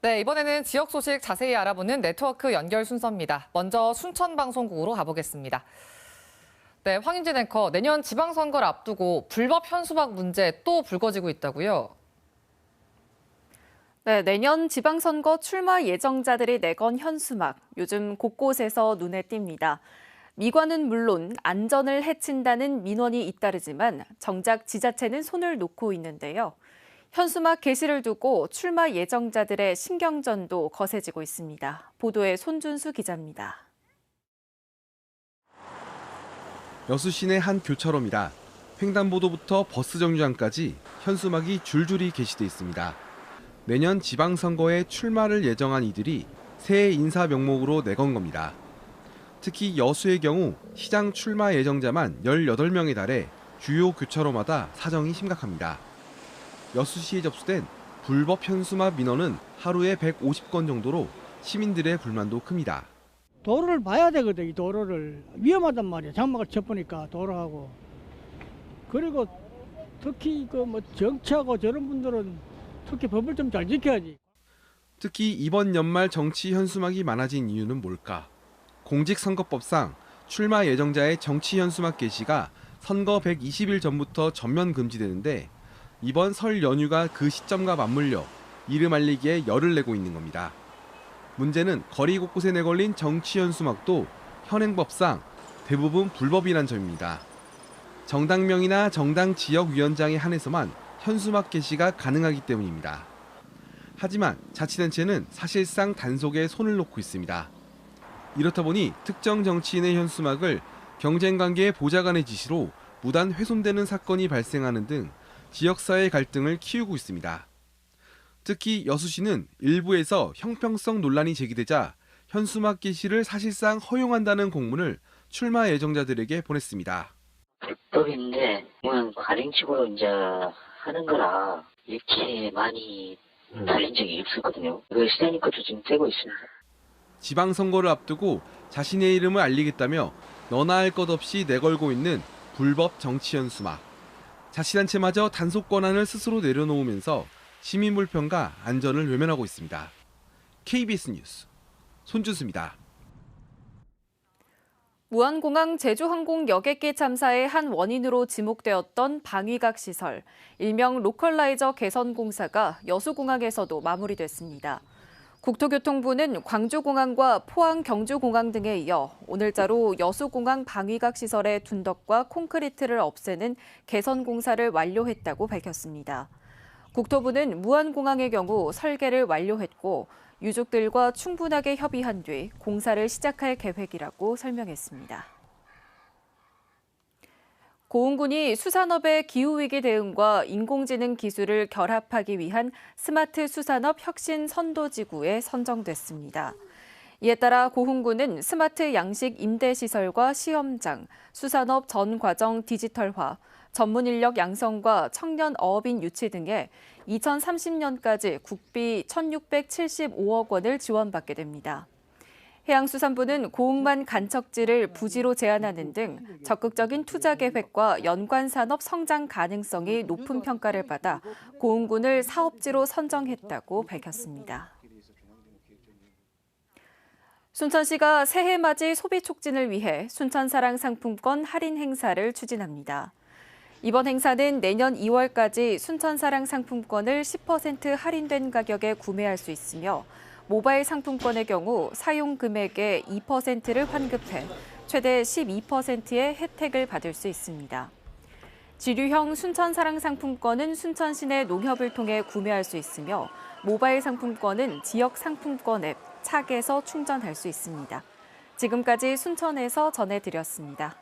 네, 이번에는 지역 소식 자세히 알아보는 네트워크 연결 순서입니다. 먼저 순천방송국으로 가보겠습니다. 네, 황인진 앵커, 내년 지방선거를 앞두고 불법 현수막 문제 또 불거지고 있다고요? 네, 내년 지방선거 출마 예정자들이 내건 현수막, 요즘 곳곳에서 눈에 띕니다. 미관은 물론 안전을 해친다는 민원이 잇따르지만 정작 지자체는 손을 놓고 있는데요. 현수막 게시를 두고 출마 예정자들의 신경전도 거세지고 있습니다. 보도에 손준수 기자입니다. 여수 시내 한 교차로입니다. 횡단보도부터 버스 정류장까지 현수막이 줄줄이 게시돼 있습니다. 내년 지방선거에 출마를 예정한 이들이 새해 인사 명목으로 내건 겁니다. 특히 여수의 경우 시장 출마 예정자만 18명에 달해 주요 교차로마다 사정이 심각합니다. 여수시에 접수된 불법 현수막 민원은 하루에 150건 정도로 시민들의 불만도 큽니다. 도로를 봐야 되거든. 이 도로를 위험하단 말이야. 장막을 쳐보니까 도로하고. 그리고 특히 그 뭐 정치하고 저런 분들은 특히 법을 좀 잘 지켜야지. 특히 이번 연말 정치 현수막이 많아진 이유는 뭘까? 공직선거법상 출마 예정자의 정치 현수막 게시가 선거 120일 전부터 전면 금지되는데 이번 설 연휴가 그 시점과 맞물려 이름 알리기에 열을 내고 있는 겁니다. 문제는 거리 곳곳에 내걸린 정치 현수막도 현행법상 대부분 불법이란 점입니다. 정당명이나 정당 지역위원장에 한해서만 현수막 게시가 가능하기 때문입니다. 하지만 자치단체는 사실상 단속에 손을 놓고 있습니다. 이렇다 보니 특정 정치인의 현수막을 경쟁관계의 보좌관의 지시로 무단 훼손되는 사건이 발생하는 등 지역사회 갈등을 키우고 있습니다. 특히 여수시는 일부에서 형평성 논란이 제기되자 현수막 게시를 사실상 허용한다는 공문을 출마 예정자들에게 보냈습니다. 불법인데 그냥 관행식으로 이제 하는 거라 이렇게 많이 달린 적이 없었거든요. 그 시대니까도 지금 떼고 있습니다. 지방선거를 앞두고 자신의 이름을 알리겠다며 너나 할 것 없이 내걸고 있는 불법 정치 현수막. 자치단체마저 단속 권한을 스스로 내려놓으면서 시민 불편과 안전을 외면하고 있습니다. KBS 뉴스 손준수입니다. 무안공항 제주항공 여객기 참사의 한 원인으로 지목되었던 방위각 시설, 일명 로컬라이저 개선 공사가 여수공항에서도 마무리됐습니다. 국토교통부는 광주공항과 포항 경주공항 등에 이어 오늘자로 여수공항 방위각 시설의 둔덕과 콘크리트를 없애는 개선 공사를 완료했다고 밝혔습니다. 국토부는 무안공항의 경우 설계를 완료했고 유족들과 충분하게 협의한 뒤 공사를 시작할 계획이라고 설명했습니다. 고흥군이 수산업의 기후위기 대응과 인공지능 기술을 결합하기 위한 스마트 수산업 혁신 선도지구에 선정됐습니다. 이에 따라 고흥군은 스마트 양식 임대시설과 시험장, 수산업 전 과정 디지털화, 전문 인력 양성과 청년 어업인 유치 등에 2030년까지 국비 1,675억 원을 지원받게 됩니다. 해양수산부는 고흥만 간척지를 부지로 제한하는 등 적극적인 투자 계획과 연관 산업 성장 가능성이 높은 평가를 받아 고흥군을 사업지로 선정했다고 밝혔습니다. 순천시가 새해 맞이 소비 촉진을 위해 순천사랑 상품권 할인 행사를 추진합니다. 이번 행사는 내년 2월까지 순천사랑 상품권을 10% 할인된 가격에 구매할 수 있으며 모바일 상품권의 경우 사용 금액의 2%를 환급해 최대 12%의 혜택을 받을 수 있습니다. 지류형 순천사랑 상품권은 순천 시내 농협을 통해 구매할 수 있으며 모바일 상품권은 지역 상품권 앱 착에서 충전할 수 있습니다. 지금까지 순천에서 전해드렸습니다.